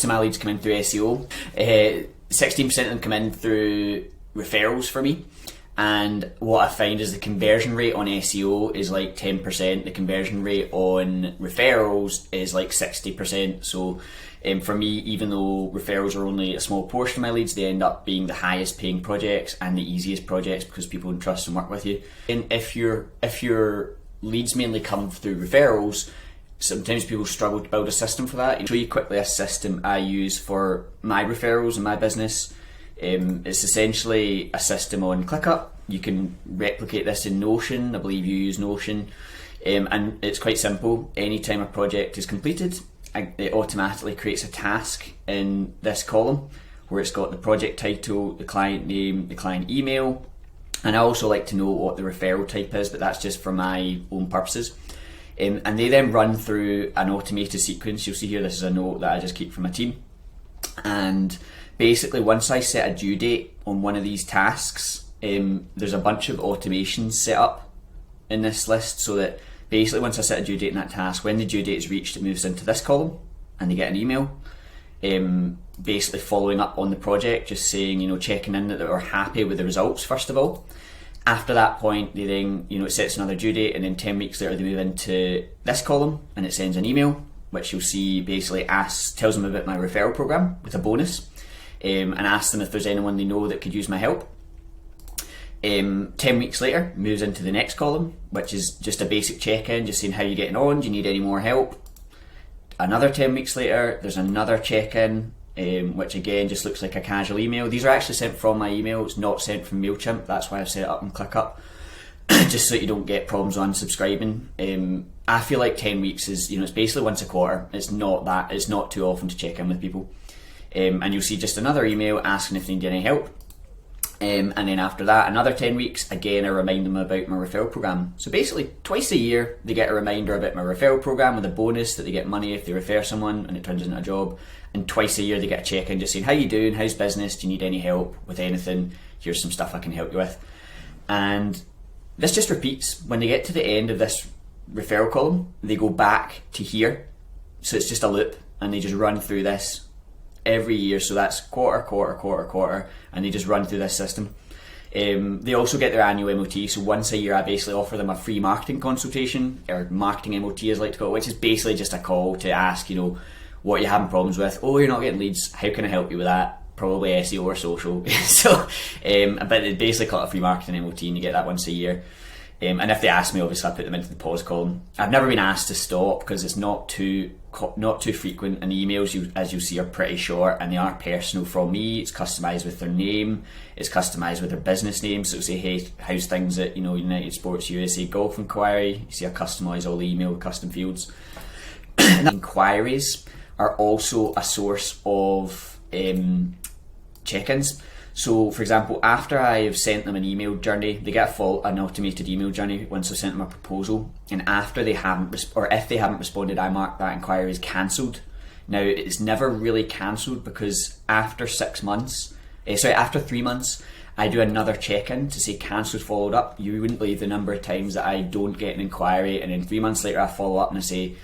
of my leads come in through SEO. 16% of them come in through referrals for me. And what I find is the conversion rate on SEO is like 10%. The conversion rate on referrals is like 60%. So for me, even though referrals are only a small portion of my leads, they end up being the highest paying projects and the easiest projects because people can trust and work with you. And if your leads mainly come through referrals, sometimes people struggle to build a system for that. I'll show you quickly a system I use for my referrals and my business. It's essentially a system on Clickup. You can replicate this in Notion. I believe you use Notion. And it's quite simple. Anytime a project is completed, it automatically creates a task in this column where it's got the project title, the client name, the client email. And I also like to know what the referral type is, but that's just for my own purposes. And they then run through an automated sequence. You'll see here, this is a note that I just keep from my team. And basically, once I set a due date on one of these tasks, there's a bunch of automations set up in this list so that basically once I set a due date in that task, when the due date is reached, it moves into this column and they get an email basically following up on the project, just saying, checking in that they were happy with the results first of all. After that point, they then, it sets another due date, and then 10 weeks later they move into this column and it sends an email, which you'll see basically tells them about my referral program with a bonus, and asks them if there's anyone they know that could use my help. 10 weeks later, moves into the next column, which is just a basic check-in, just saying how you're getting on, do you need any more help? Another 10 weeks later, there's another check-in, which again just looks like a casual email. These are actually sent from my email, it's not sent from MailChimp, that's why I've set it up on Clickup, just so you don't get problems on subscribing. I feel like 10 weeks is, it's basically once a quarter. It's not too often to check in with people. And you'll see just another email asking if they need any help. And then after that, another 10 weeks, again, I remind them about my referral program. So basically, twice a year, they get a reminder about my referral program with a bonus that they get money if they refer someone and it turns into a job. And twice a year, they get a check-in just saying, how you doing? How's business? Do you need any help with anything? Here's some stuff I can help you with. And this just repeats. When they get to the end of this referral column, they go back to here. So it's just a loop and they just run through this every year. So that's quarter, and they just run through this system. They also get their annual MOT. So once a year, I basically offer them a free marketing consultation, or marketing MOT as I like to call it, which is basically just a call to ask, what you're having problems with. Oh, you're not getting leads. How can I help you with that? Probably SEO or social. So, but they basically call it a free marketing MOT, and you get that once a year. And if they ask me, obviously I put them into the pause column. I've never been asked to stop because it's not too frequent, and the emails, as you'll see, are pretty short and they are personal from me. It's customized with their name, it's customized with their business name. So it'll say, hey, how's things at United Sports USA Golf Inquiry. You see I customize all the email with custom fields. Inquiries are also a source of check-ins. So, for example, after I have sent them an email journey, they get an automated email journey once I've sent them a proposal. And after they haven't, if they haven't responded, I mark that inquiry as cancelled. Now, it's never really cancelled because after 3 months, I do another check-in to say cancelled, followed up. You wouldn't believe the number of times that I don't get an inquiry, and then 3 months later I follow up and I say,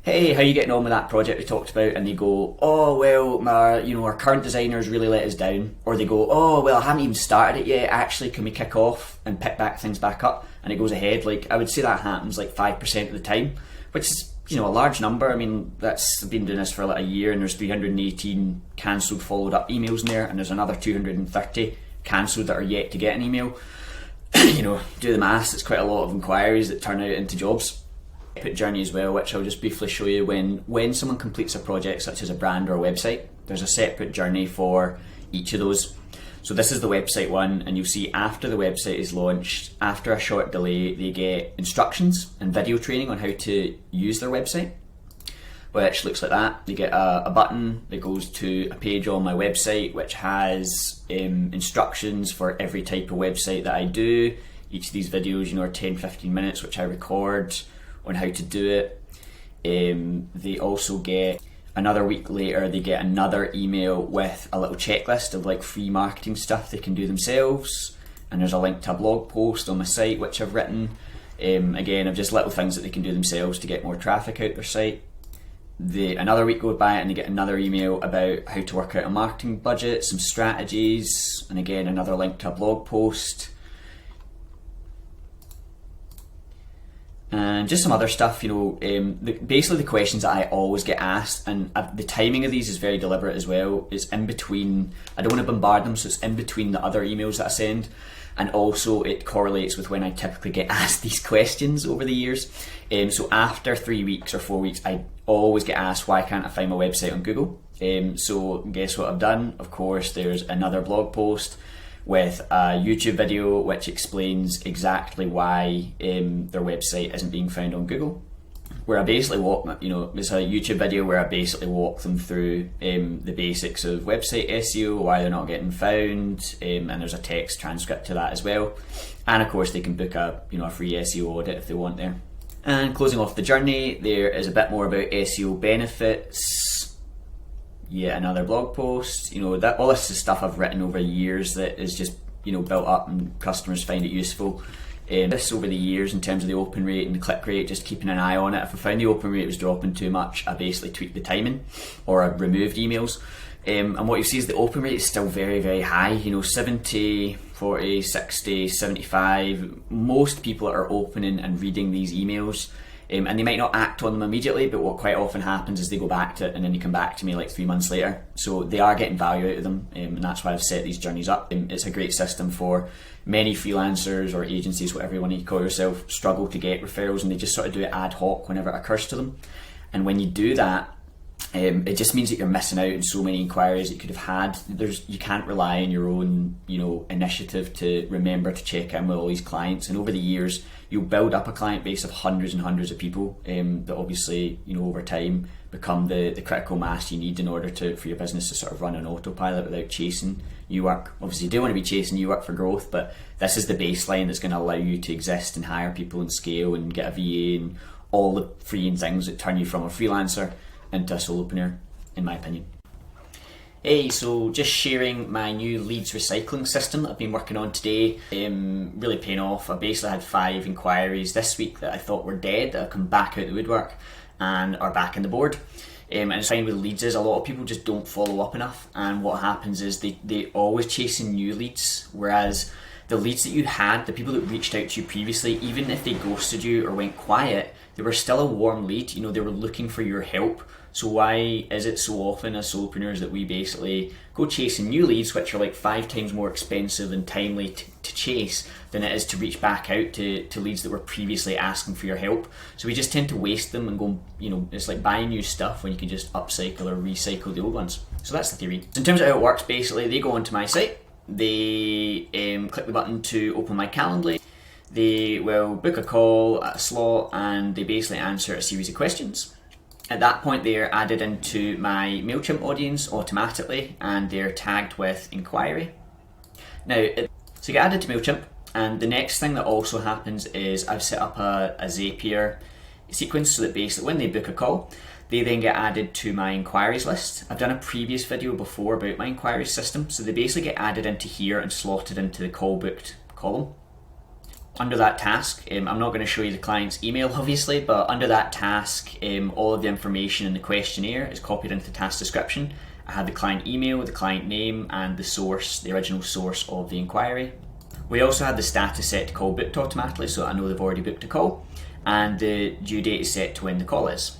hey, how you getting on with that project we talked about? And they go, oh, well, our current designers really let us down. Or they go, oh, well, I haven't even started it yet. Actually, can we kick off and pick things back up? And it goes ahead. Like, I would say that happens like 5% of the time, which is, a large number. I mean, I've been doing this for like a year, and there's 318 cancelled followed up emails in there, and there's another 230 cancelled that are yet to get an email. Do the maths, it's quite a lot of inquiries that turn out into jobs. Separate journey as well, which I'll just briefly show you. When someone completes a project such as a brand or a website, there's a separate journey for each of those. So this is the website one, and you'll see after the website is launched, after a short delay, they get instructions and video training on how to use their website, which looks like that. They get a button that goes to a page on my website which has instructions for every type of website that I do. Each of these videos are 10-15 minutes, which I record on how to do it. They also get, another week later, they get another email with a little checklist of like free marketing stuff they can do themselves, and there's a link to a blog post on my site which I've written, again, of just little things that they can do themselves to get more traffic out their site. Another week goes by and they get another email about how to work out a marketing budget, some strategies, and again another link to a blog post. And just some other stuff, basically the questions that I always get asked, and the timing of these is very deliberate as well. It's in between, I don't want to bombard them, so it's in between the other emails that I send, and also it correlates with when I typically get asked these questions over the years. So after 3 weeks or 4 weeks, I always get asked, why can't I find my website on Google? So guess what I've done? Of course, there's another blog post with a YouTube video which explains exactly why their website isn't being found on Google. Where I basically it's a YouTube video where I basically walk them through the basics of website SEO, why they're not getting found, and there's a text transcript to that as well. And of course they can book a free SEO audit if they want there. And closing off the journey, there is a bit more about SEO benefits. Yet another blog post, that all this is stuff I've written over years that is just built up and customers find it useful. This over the years in terms of the open rate and the click rate, just keeping an eye on it. If I found the open rate was dropping too much, I basically tweaked the timing or I removed emails. And what you see is the open rate is still very, very high, 70, 40, 60, 75. Most people are opening and reading these emails. And they might not act on them immediately, but what quite often happens is they go back to it and then they come back to me like 3 months later. So they are getting value out of them, and that's why I've set these journeys up. It's a great system for many freelancers or agencies, whatever you want to call yourself, struggle to get referrals, and they just sort of do it ad hoc whenever it occurs to them. And when you do that, it just means that you're missing out on so many inquiries that you could have had. You can't rely on your own, initiative to remember to check in with all these clients. And over the years, you'll build up a client base of hundreds and hundreds of people that obviously, over time become the critical mass you need in order for your business to sort of run on autopilot without chasing new work. Obviously, you do want to be chasing new work for growth, but this is the baseline that's going to allow you to exist and hire people and scale and get a VA and all the freeing things that turn you from a freelancer into a solopreneur, in my opinion. Hey, so just sharing my new leads recycling system that I've been working on today, really paying off. I basically had 5 inquiries this week that I thought were dead, that have come back out the woodwork and are back on the board. And it's fine with leads is a lot of people just don't follow up enough, and what happens is they always chasing new leads, whereas the leads that you had, the people that reached out to you previously, even if they ghosted you or went quiet, they were still a warm lead. They were looking for your help. So why is it so often as solopreneurs that we basically go chasing new leads, which are like 5 times more expensive and timely to chase than it is to reach back out to leads that were previously asking for your help? So we just tend to waste them and go, it's like buying new stuff when you can just upcycle or recycle the old ones. So that's the theory. So in terms of how it works, basically they go onto my site, they click the button to open my Calendly, they will book a call at a slot, and they basically answer a series of questions. At that point, they're added into my MailChimp audience automatically, and they're tagged with inquiry. So you get added to MailChimp, and the next thing that also happens is I've set up a Zapier sequence so that basically when they book a call, they then get added to my inquiries list. I've done a previous video before about my inquiries system, so they basically get added into here and slotted into the call booked column. Under that task, I'm not going to show you the client's email obviously, but under that task, all of the information in the questionnaire is copied into the task description. I have the client email, the client name, and the original source of the inquiry. We also have the status set to call booked automatically, so I know they've already booked a call, and the due date is set to when the call is.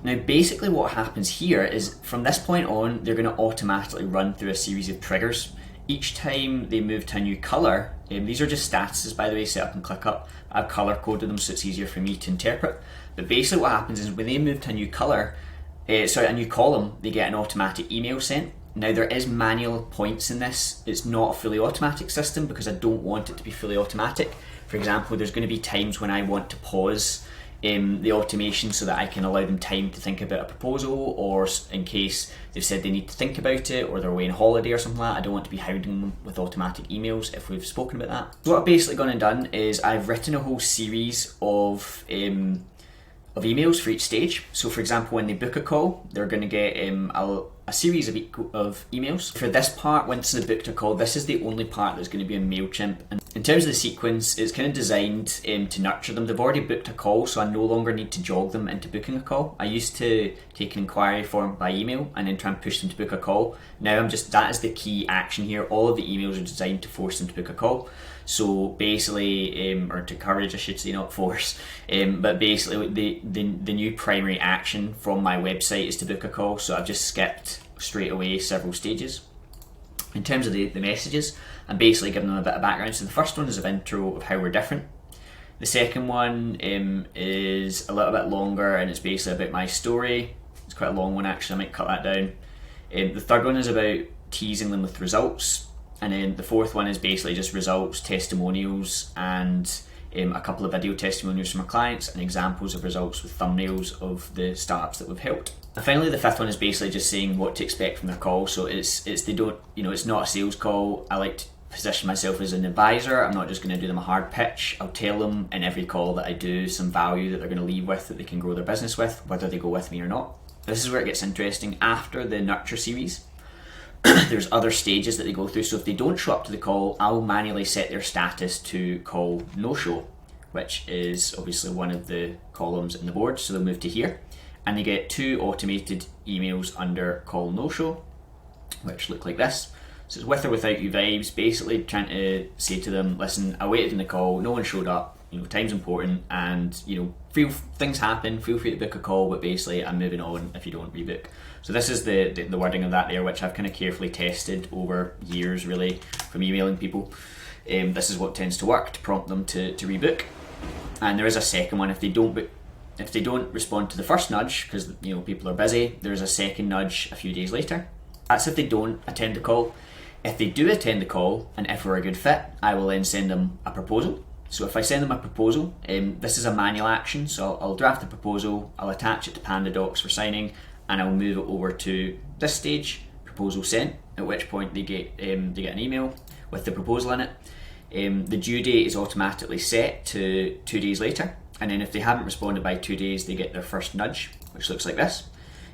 Now basically what happens here is from this point on, they're going to automatically run through a series of triggers. Each time they move to a new colour, these are just statuses by the way set up in Clickup. I've colour coded them so it's easier for me to interpret. But basically what happens is when they move to a new colour, a new column, they get an automatic email sent. Now there is manual points in this. It's not a fully automatic system because I don't want it to be fully automatic. For example, there's going to be times when I want to pause the automation so that I can allow them time to think about a proposal, or in case they've said they need to think about it or they're away on holiday or something like that. I don't want to be hounding them with automatic emails if we've spoken about that. So what I've basically gone and done is I've written a whole series of emails for each stage. So for example, when they book a call, they're going to get a a series of emails. For this part, once they've booked a call, this is the only part that's going to be in MailChimp. And in terms of the sequence, it's kind of designed to nurture them. They've already booked a call, so I no longer need to jog them into booking a call. I used to take an inquiry form by email and then try and push them to book a call. Now that is the key action here. All of the emails are designed to force them to book a call. So basically, or to encourage, I should say, not force, but basically the new primary action from my website is to book a call, so I've just skipped straight away several stages. In terms of the messages, I'm basically giving them a bit of background. So the first one is an intro of how we're different. The second one is a little bit longer, and it's basically about my story. It's quite a long one actually, I might cut that down. The third one is about teasing them with results. And then the fourth one is basically just results, testimonials, and a couple of video testimonials from our clients and examples of results with thumbnails of the startups that we've helped. And finally, the fifth one is basically just saying what to expect from their call. So it's not a sales call. I like to position myself as an advisor. I'm not just going to do them a hard pitch. I'll tell them in every call that I do some value that they're going to leave with, that they can grow their business with, whether they go with me or not. This is where it gets interesting. After the nurture series, there's other stages that they go through. So if they don't show up to the call, I'll manually set their status to call no show, which is obviously one of the columns in the board. So they'll move to here and they get 2 automated emails under call no show, which look like this. So it's with or without you vibes, basically trying to say to them, listen, I waited in the call, no one showed up, time's important, and things happen, feel free to book a call, but basically I'm moving on if you don't rebook. So this is the wording of that there, which I've kind of carefully tested over years really from emailing people. This is what tends to work to prompt them to rebook. And there is a second one. If they don't respond to the first nudge, because people are busy, there's a second nudge a few days later. That's if they don't attend the call. If they do attend the call, and if we're a good fit, I will then send them a proposal. So if I send them a proposal, this is a manual action, so I'll draft the proposal, I'll attach it to Panda Docs for signing, and I'll move it over to this stage, proposal sent, at which point they get an email with the proposal in it. The due date is automatically set to 2 days later, and then if they haven't responded by 2 days, they get their first nudge, which looks like this.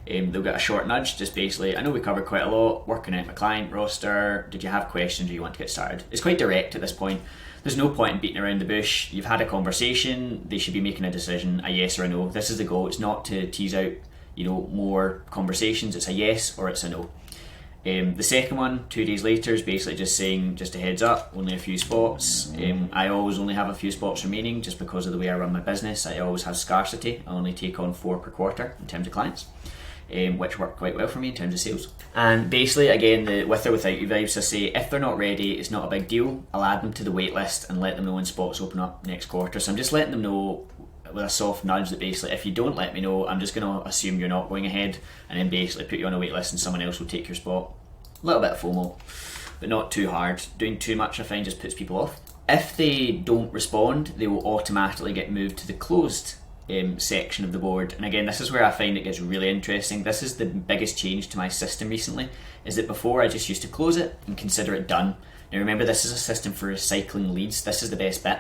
They'll get a short nudge, just basically, I know we covered quite a lot, working out my client roster, did you have questions, do you want to get started? It's quite direct at this point. There's no point in beating around the bush. You've had a conversation, they should be making a decision, a yes or a no. This is the goal. It's not to tease out more conversations. It's a yes or it's a no. The second one, 2 days later, is basically just saying, just a heads up, only a few spots. I always only have a few spots remaining just because of the way I run my business. I always have scarcity. I only take on 4 per quarter in terms of clients, which work quite well for me in terms of sales. And basically, again, the with or without you vibes, I say if they're not ready, it's not a big deal. I'll add them to the wait list and let them know when spots open up next quarter. So I'm just letting them know with a soft nudge that basically if you don't let me know, I'm just going to assume you're not going ahead and then basically put you on a wait list and someone else will take your spot. A little bit of FOMO, but not too hard. Doing too much I find just puts people off. If they don't respond, they will automatically get moved to the closed section of the board. And again, this is where I find it gets really interesting. This is the biggest change to my system recently, is that before I just used to close it and consider it done. Now remember, this is a system for recycling leads. This is the best bit.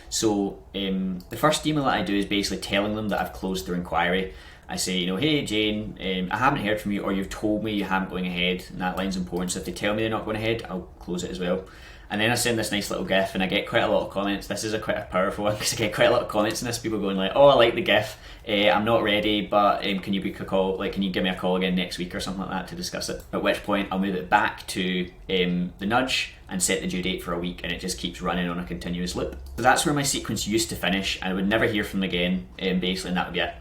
So the first email that I do is basically telling them that I've closed their inquiry. I say, hey Jane, I haven't heard from you, or you've told me you haven't going ahead, and that line's important. So if they tell me they're not going ahead, I'll close it as well. And then I send this nice little GIF, and I get quite a lot of comments. This is quite a powerful one because I get quite a lot of comments in this. People going like, "Oh, I like the GIF. I'm not ready, but can you book a call? Like, can you give me a call again next week or something like that to discuss it?" At which point I'll move it back to the nudge and set the due date for a week, and it just keeps running on a continuous loop. So that's where my sequence used to finish. I would never hear from them again, basically, and that would be it.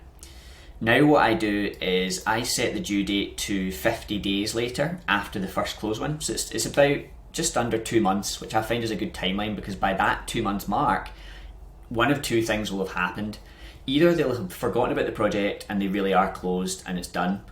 Now what I do is I set the due date to 50 days later after the first close one. So it's about just under 2 months, which I find is a good timeline, because by that 2 month mark, one of two things will have happened. Either they'll have forgotten about the project and they really are closed and it's done,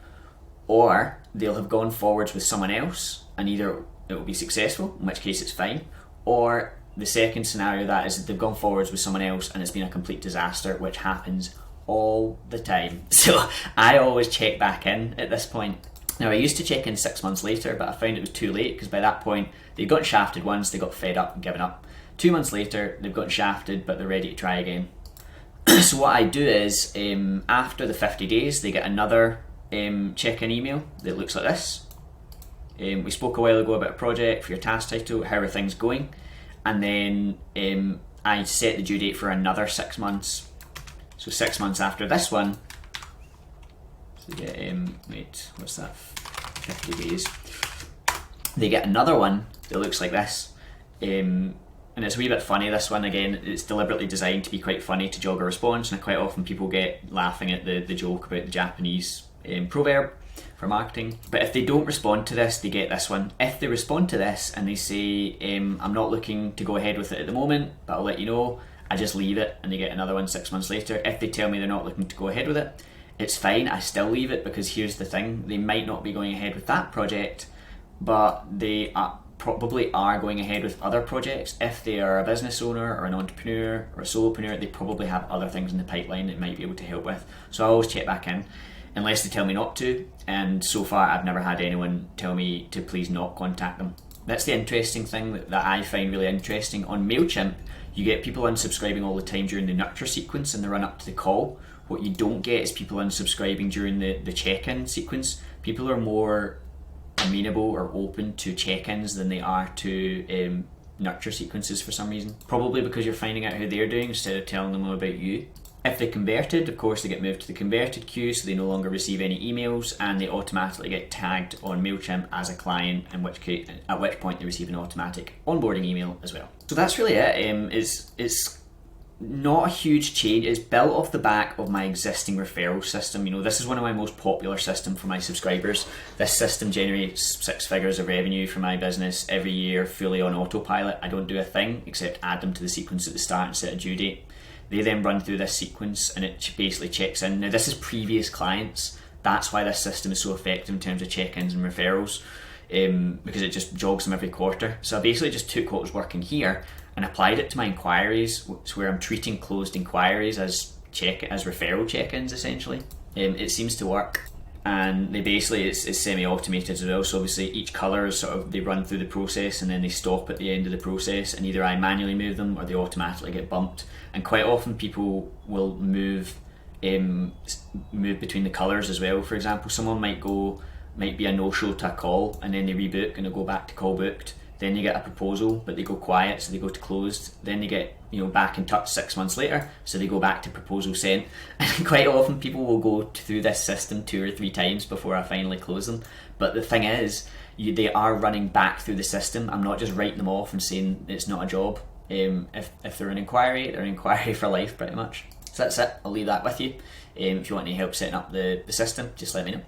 or they'll have gone forwards with someone else and either it will be successful, in which case it's fine, or the second scenario that is that they've gone forwards with someone else and it's been a complete disaster, which happens all the time. So I always check back in at this point. Now I used to check in 6 months later, but I found it was too late, because by that point they'd gotten shafted once, they got fed up and given up. 2 months later they've gotten shafted but they're ready to try again. So what I do is after the 50 days they get another check-in email that looks like this. we spoke a while ago about a project for your task title, how are things going? And then I set the due date for another 6 months. So 6 months after this one, so they get, what's that, 50 days. They get another one that looks like this. And it's a wee bit funny, this one. Again, it's deliberately designed to be quite funny, to jog a response, and quite often people get laughing at the joke about the Japanese proverb for marketing. But if they don't respond to this, they get this one. If they respond to this and they say, I'm not looking to go ahead with it at the moment, but I'll let you know, I just leave it, and they get another one 6 months later. If they tell me they're not looking to go ahead with it, it's fine, I still leave it, because here's the thing, they might not be going ahead with that project, but they probably are going ahead with other projects. If they are a business owner or an entrepreneur or a solopreneur, they probably have other things in the pipeline that might be able to help with. So I always check back in, unless they tell me not to, and so far I've never had anyone tell me to please not contact them. That's the interesting thing that I find really interesting. On MailChimp, you get people unsubscribing all the time during the nurture sequence and the run up to the call. What you don't get is people unsubscribing during the check-in sequence. People are more amenable or open to check-ins than they are to nurture sequences for some reason. Probably because you're finding out how they're doing instead of telling them about you. If they converted, of course, they get moved to the converted queue, so they no longer receive any emails, and they automatically get tagged on MailChimp as a client, at which point they receive an automatic onboarding email as well. So that's really it. It's not a huge change. It's built off the back of my existing referral system. You know, this is one of my most popular systems for my subscribers. This system generates 6 figures of revenue for my business every year, fully on autopilot. I don't do a thing except add them to the sequence at the start and set a due date. They then run through this sequence and it basically checks in. Now, this is previous clients. That's why this system is so effective in terms of check-ins and referrals, because it just jogs them every quarter. So I basically just took what was working here and applied it to my inquiries, where I'm treating closed inquiries as referral check-ins essentially. It seems to work, and they basically, it's semi-automated as well. So obviously each colour is they run through the process and then they stop at the end of the process, and either I manually move them or they automatically get bumped. And quite often people will move between the colours as well. For example, someone might be a no-show to a call, and then they rebook and they go back to call booked. Then they get a proposal, but they go quiet, so they go to closed. Then they get back in touch 6 months later, so they go back to proposal sent. And quite often people will go through this system 2 or 3 times before I finally close them. But the thing is, they are running back through the system. I'm not just writing them off and saying it's not a job. If they're an inquiry, they're an inquiry for life pretty much. So that's it, I'll leave that with you. If you want any help setting up the system, just let me know.